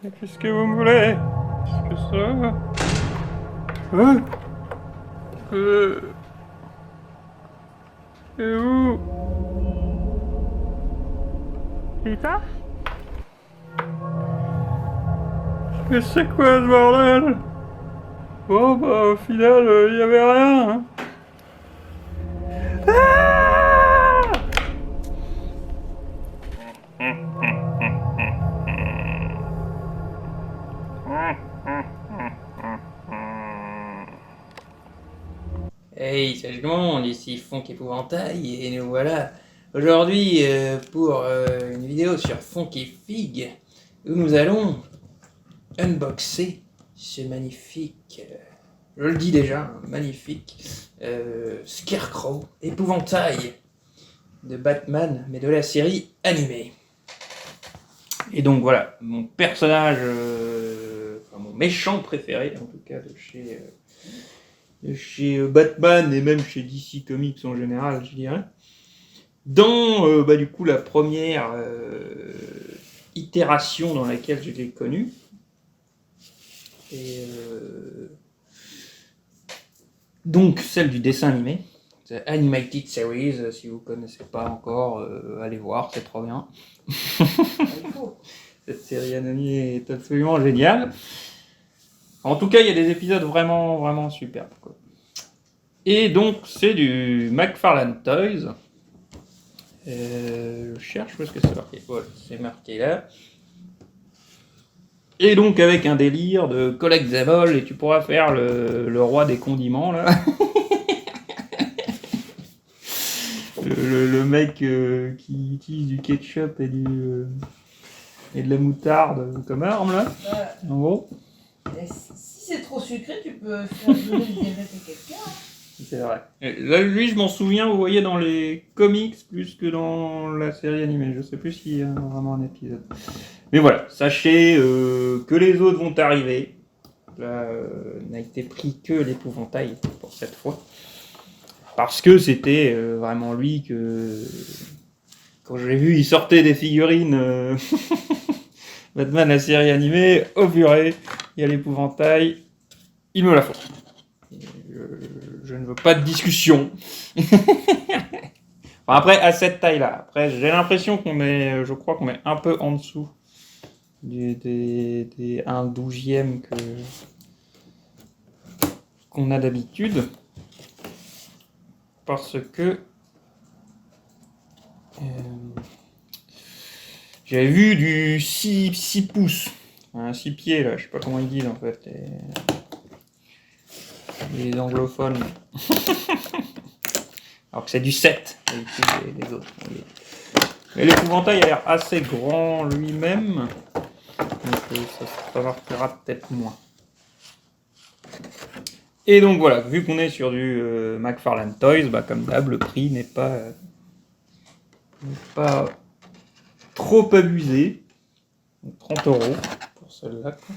Qu'est-ce que vous me voulez? Qu'est-ce que ça? Hein? Et où? C'est ça? Mais c'est quoi ce bordel? Bon bah au final il y avait rien. Hein. Ah! Hey, salut tout le monde, ici Fonk Épouvantail et nous voilà aujourd'hui pour une vidéo sur Fonk et Fig où nous allons unboxer ce magnifique, je le dis déjà, magnifique Scarecrow Épouvantail de Batman mais de la série animée. Et donc voilà, mon personnage, enfin mon méchant préféré en tout cas de chez Batman et même chez DC Comics en général, je dirais. Dans du coup la première itération dans laquelle je l'ai connu. Et donc celle du dessin animé, The Animated Series, si vous ne connaissez pas encore, allez voir, c'est trop bien. Cette série animée est absolument géniale. En tout cas, il y a des épisodes vraiment, vraiment superbes, quoi. Et donc, c'est du McFarlane Toys. Je cherche où est-ce que c'est marqué. Voilà, c'est marqué là. Et donc, avec un délire de collect them all, et tu pourras faire le roi des condiments, là. le mec qui utilise du ketchup et de la moutarde comme arme, là. En gros. Si c'est trop sucré, tu peux faire donner le diabète à quelqu'un. C'est vrai. Là, lui, je m'en souviens, vous voyez, dans les comics plus que dans la série animée. Je sais plus s'il y a vraiment un épisode. Mais voilà, sachez que les autres vont arriver. Là, n'a été pris que l'épouvantail pour cette fois. Parce que c'était vraiment lui que... Quand je l'ai vu, il sortait des figurines Batman, la série animée, au purée, il y a l'épouvantail, il me la faut. Je ne veux pas de discussion. Enfin, après, à cette taille-là. Après, j'ai l'impression qu'on est, je crois qu'on est un peu en dessous des 1/12e qu'on a d'habitude. Parce que j'avais vu du 6 pouces. Un 6 pieds, là, je sais pas comment ils disent en fait. Les anglophones. Alors que c'est du 7, les autres. Mais l'épouvantail a l'air assez grand lui-même. Donc ça marquera peut-être moins. Et donc voilà, vu qu'on est sur du McFarlane Toys, bah, comme d'hab, le prix n'est pas trop abusé. Donc 30 € pour celle-là, quoi.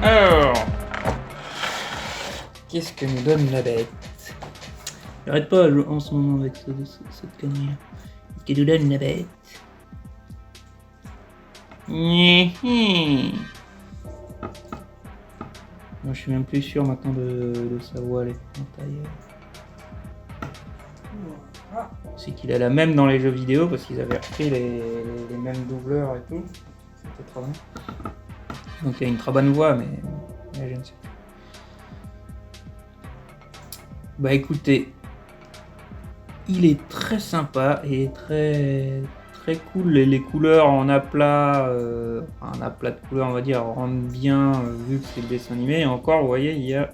Alors, qu'est-ce que nous donne la bête? J'arrête pas en ce moment avec cette connerie. Qu'est-ce que nous donne la bête? Moi, je suis même plus sûr maintenant de sa voix, l'épouvantail. C'est qu'il a la même dans les jeux vidéo parce qu'ils avaient repris les mêmes doubleurs et tout. C'était trop bien. Donc il y a une très bonne voix, mais je ne sais plus. Bah écoutez, il est très sympa et très très cool. Les couleurs en aplat, un aplat de couleurs, on va dire, rendent bien vu que c'est le dessin animé. Et encore, vous voyez, il y a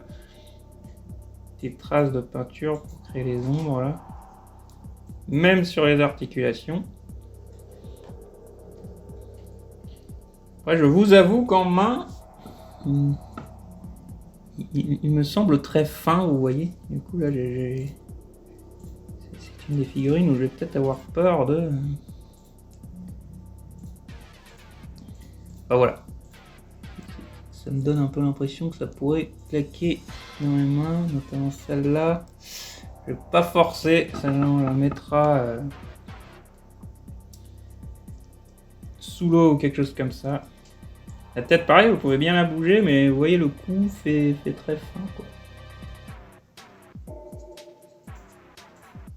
des traces de peinture pour créer les ombres là. Même sur les articulations. Après, je vous avoue qu'en main, il il me semble très fin, vous voyez. Du coup, là, c'est une des figurines où je vais peut-être avoir peur de... Bah voilà. Ça me donne un peu l'impression que ça pourrait claquer dans mes mains, notamment celle-là. Je vais pas forcer, celle-là on la mettra sous l'eau ou quelque chose comme ça. La tête pareil, vous pouvez bien la bouger, mais vous voyez le cou fait très fin quoi.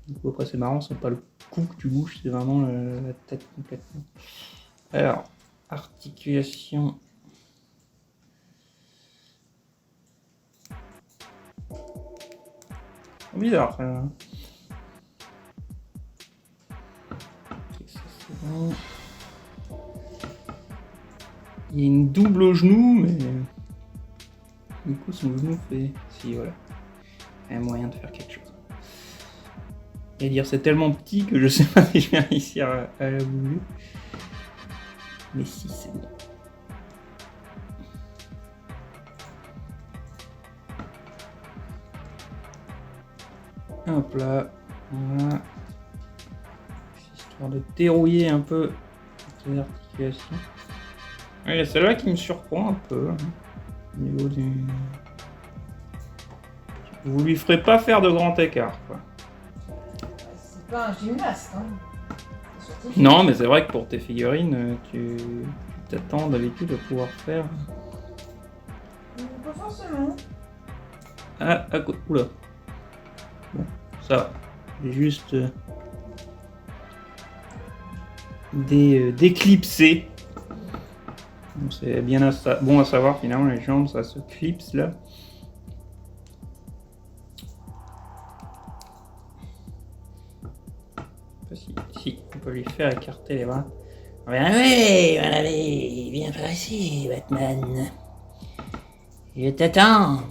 Du coup après c'est marrant, c'est pas le cou que tu bouges, c'est vraiment la tête complètement. Alors, articulation. Bizarre ça. Ok, ça c'est bon. Il y a une double au genou, mais du coup son genou fait... Si voilà. Il y a moyen de faire quelque chose. Et dire c'est tellement petit que je sais pas si je vais réussir à la bouger. Mais si c'est bon. Hop là, voilà. Histoire de dérouiller un peu les articulations. Il y a celle-là qui me surprend un peu. Au niveau du... Vous lui ferez pas faire de grand écart, quoi. C'est pas un gymnaste, hein. Non, mais c'est vrai que pour tes figurines, tu t'attends d'habitude à pouvoir faire... Pas forcément. Ah, à côté. Oula. Bon, ça va. J'ai juste d'éclipser. Donc c'est bien bon à savoir finalement les jambes, ça se clipse là. Si, on peut lui faire écarter les bras. Oui, allez, viens par ici, Batman. Je t'attends.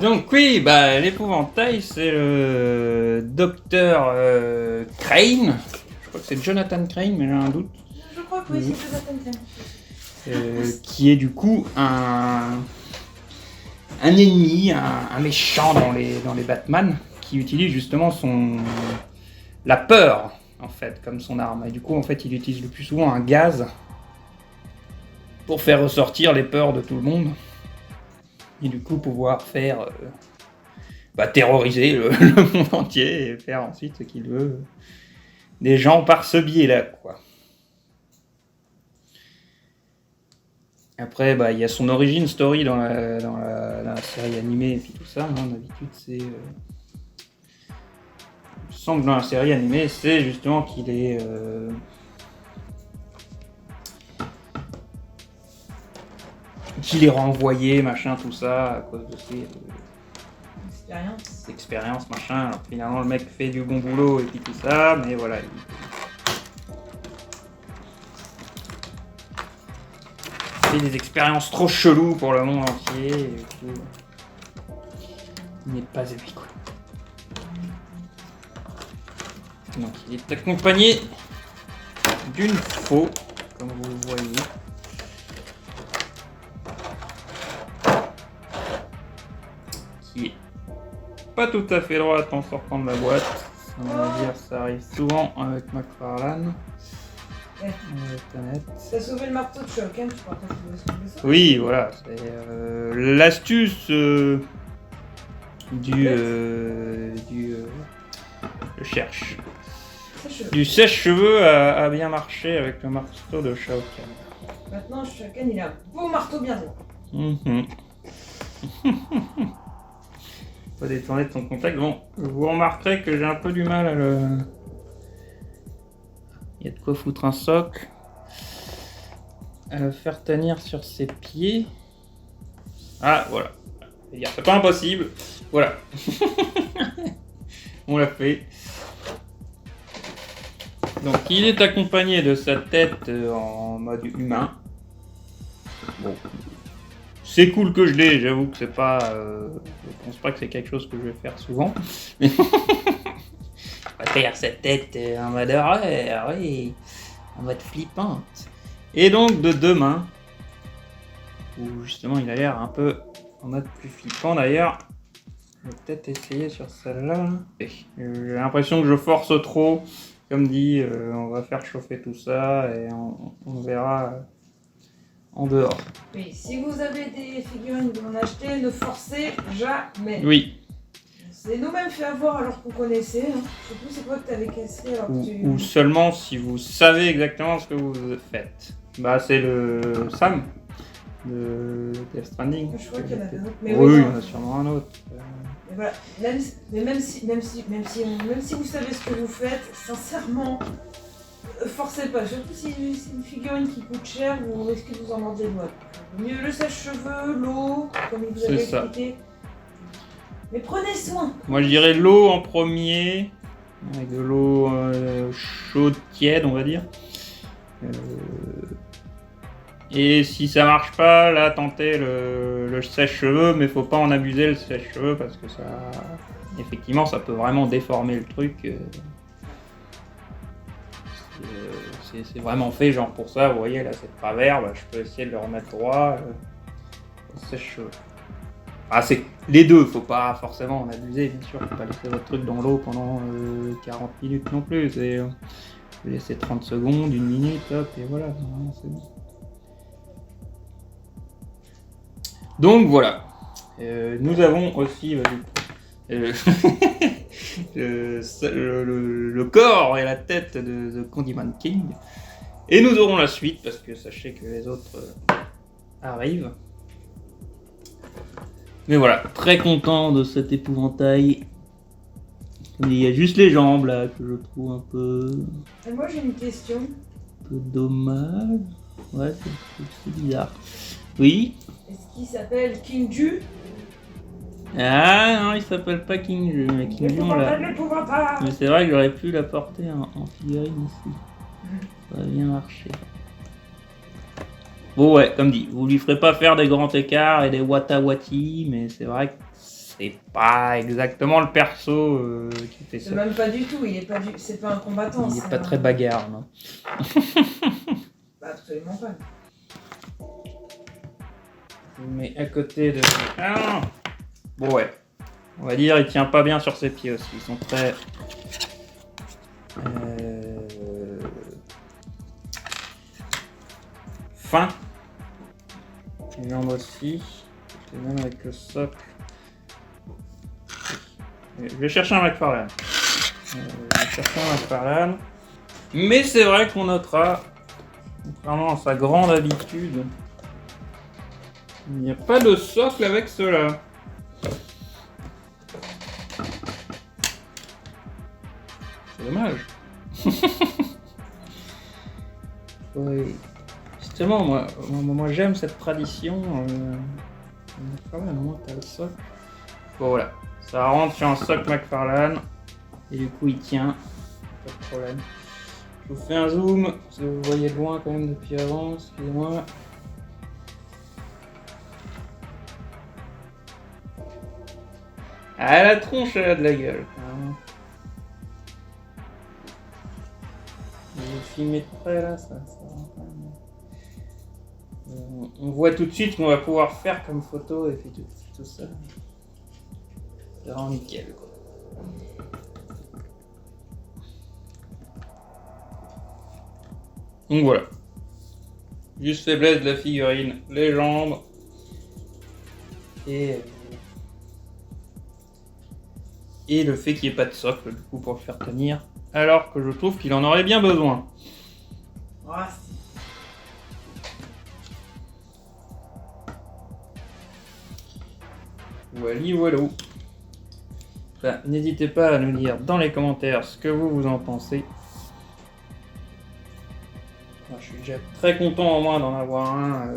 Donc oui, bah l'épouvantail, c'est le docteur Crane. Je crois que c'est Jonathan Crane, mais j'ai un doute. Je crois que oui, c'est Jonathan Crane. Qui est du coup un ennemi, un méchant dans les Batman, qui utilise justement la peur, en fait, comme son arme. Et du coup, en fait, il utilise le plus souvent un gaz pour faire ressortir les peurs de tout le monde. Et du coup pouvoir faire terroriser le monde entier et faire ensuite ce qu'il veut des gens par ce biais-là, quoi. Après, il y a son origin story dans la série animée et puis tout ça. Hein. D'habitude, c'est... il me semble que dans la série animée, c'est justement qu'il est... qu'il est renvoyé, machin, tout ça, à cause de ses expériences, machin. Alors finalement, le mec fait du bon boulot et puis tout ça, mais voilà. Il fait des expériences trop cheloues pour le monde entier, et du coup, il n'est pas aimé, quoi. Donc, il est accompagné d'une faux, comme vous le voyez. Qui est pas tout à fait droite en sortant de la boîte. On va dire ça arrive souvent avec McFarlane. Ouais. T'as sauvé le marteau de choc, hein, tu pourras pas sauver ça. Oui, voilà, c'est l'astuce je cherche. Du sèche-cheveux a bien marché avec le marteau de Shao Kahn. Maintenant, Shao Kahn, il a un beau marteau bien droit. Pas détourner de son contact. Bon, vous remarquerez que j'ai un peu du mal à le... Il y a de quoi foutre un socle. À le faire tenir sur ses pieds. Ah, voilà. C'est pas impossible. Voilà. On l'a fait. Donc, il est accompagné de sa tête en mode humain. Bon. C'est cool que je l'ai, j'avoue que c'est pas... je pense pas que c'est quelque chose que je vais faire souvent. On va faire cette tête en mode horreur, oui. En mode flippante. Et donc, de deux mains. où justement il a l'air un peu en mode plus flippant d'ailleurs. Je vais peut-être essayer sur celle-là. J'ai l'impression que je force trop. Comme dit, on va faire chauffer tout ça et on verra en dehors. Oui, si vous avez des figurines que vous en achetez, ne forcez jamais. Oui. C'est nous-mêmes fait avoir alors qu'on connaissait. Hein. Je sais plus c'est quoi que t'avais cassé alors que tu... Ou seulement si vous savez exactement ce que vous faites. Bah c'est le Sam de Death Stranding. Je crois qu'il y en avait un autre. Mais Oui, il y non. en a sûrement un autre. Mais voilà. Même si vous savez ce que vous faites, sincèrement, forcez pas. Surtout si c'est une figurine qui coûte cher, vous risquez de vous en mordre les doigts. Mieux le sèche-cheveux, l'eau, comme il vous avait C'est ça. expliqué. Mais prenez soin. Moi je dirais l'eau en premier, avec de l'eau chaude, tiède on va dire. Et si ça marche pas, là tentez le sèche-cheveux, mais faut pas en abuser le sèche-cheveux parce que ça, effectivement, ça peut vraiment déformer le truc. C'est vraiment fait genre pour ça. Vous voyez là, c'est de travers. Bah, je peux essayer de le remettre droit. Sèche-cheveux. Ah, c'est les deux. Faut pas forcément en abuser, bien sûr. Faut pas laisser votre truc dans l'eau pendant 40 minutes non plus. C'est vous laissez 30 secondes, 1 minute, hop, et voilà. C'est bon. Donc voilà, nous avons aussi le corps et la tête de The Condiment King. Et nous aurons la suite parce que sachez que les autres arrivent. Mais voilà, très content de cet épouvantail. Il y a juste les jambes là que je trouve un peu Et moi j'ai une question. dommage. Ouais, c'est bizarre. Oui. Est-ce qu'il s'appelle King Ju? Ah non, il s'appelle pas King Ju, mais King Ju on l'a. L'épouvantail. Mais c'est vrai que j'aurais pu l'apporter en figurine ici. Ça aurait bien marché. Bon ouais, comme dit, vous lui ferez pas faire des grands écarts et des wata-wati, mais c'est vrai que c'est pas exactement le perso qui fait C'est ça. même pas du tout, c'est pas un combattant. Il est pas très bagarre, non. Bah, absolument pas. Mais à côté de... Ah non. Bon ouais, on va dire il tient pas bien sur ses pieds aussi, ils sont très... Fins. Les jambes aussi, et même avec le socle. Je vais chercher un McFarlane. Mais c'est vrai qu'on notera, contrairement à sa grande habitude, il n'y a pas de socle avec cela. C'est dommage. Oui. Justement, moi j'aime cette tradition. Quand même, moi, t'as le socle. Bon voilà, ça rentre sur un socle McFarlane. Et du coup, il tient. Pas de problème. Je vous fais un zoom, parce que vous voyez de loin quand même depuis avant, excusez-moi. Ah, la tronche, elle a de la gueule. Vous filmez de près là, ça on voit tout de suite ce qu'on va pouvoir faire comme photo et puis tout ça. C'est vraiment nickel quoi. Donc voilà. Juste faiblesse de la figurine, les jambes et le fait qu'il n'y ait pas de socle du coup pour le faire tenir, alors que je trouve qu'il en aurait bien besoin. Ah, Voilà. Enfin, n'hésitez pas à nous dire dans les commentaires ce que vous en pensez. Moi, je suis déjà très content au moins d'en avoir un.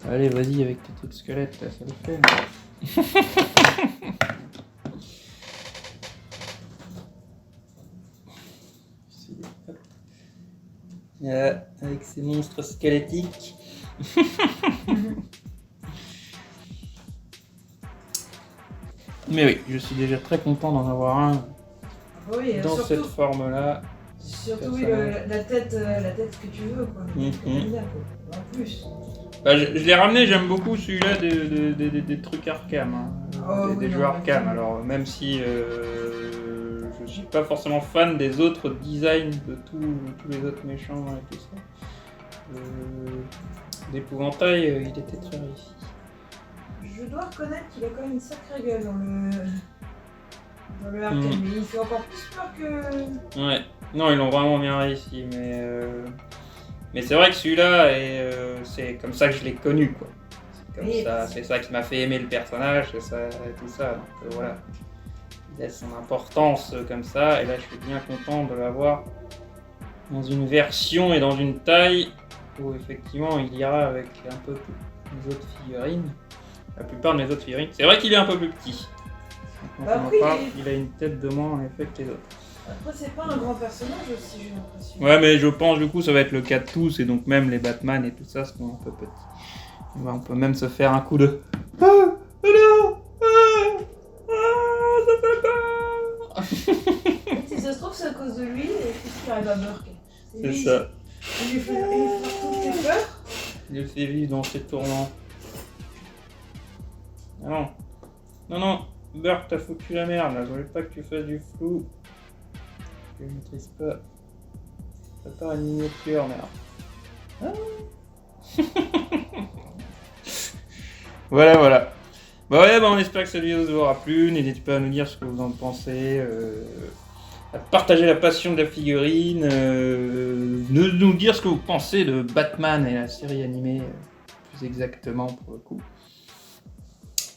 Allez, vas-y avec tes trucs squelettes, là, ça le fait. Avec ces monstres squelettiques. Mais oui, je suis déjà très content d'en avoir un oui, dans surtout, cette forme-là. Surtout oui, la tête que tu veux, quoi. Mhm. En plus. Bah, je l'ai ramené, j'aime beaucoup celui-là des trucs Arkham, hein. Oh, des oui, jeux non, Arkham. mais- Alors même si je suis pas forcément fan des autres designs de tous les autres méchants et tout ça. D'épouvantail, il était très réussi. Je dois reconnaître qu'il a quand même une sacrée gueule dans le Arkham, mais il fait encore plus peur que... Ouais, non, ils l'ont vraiment bien réussi, mais c'est vrai que celui-là, c'est comme ça que je l'ai connu, quoi. Oui. C'est ça qui m'a fait aimer le personnage, c'est ça, tout ça. Donc voilà, il a son importance comme ça, et là je suis bien content de l'avoir dans une version et dans une taille où effectivement il ira avec un peu les autres figurines. La plupart de mes autres figurines. C'est vrai qu'il est un peu plus petit. Donc, Bah, on en après, parle, il a une tête de moins en effet que les autres. Après, c'est pas un grand personnage aussi, j'ai l'impression. Ouais, mais je pense du coup ça va être le cas de tous, et donc même les Batman et tout ça seront un peu petits. Et ben, on peut même se faire un coup de... Ah, non, ça fait peur. Si ça se trouve, c'est à cause de lui, et qu'est-ce qui arrive à Burke? C'est lui, ça. Il lui fait toutes tes peurs. Il le fait vivre dans ses tourments. Ah non. Non, non. Burke, t'as foutu la merde là. Je voulais pas que tu fasses du flou. Je maîtrise pas. Ça part une miniature, merde. Ah. Voilà, voilà. Bah ouais, bah on espère que cette vidéo vous aura plu. N'hésitez pas à nous dire ce que vous en pensez. À partager la passion de la figurine. De nous dire ce que vous pensez de Batman et la série animée. Plus exactement pour le coup.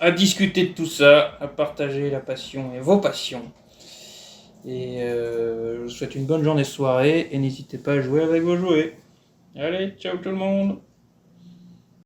À discuter de tout ça. À partager la passion et vos passions. Et je vous souhaite une bonne journée soirée. Et n'hésitez pas à jouer avec vos jouets. Allez, ciao tout le monde!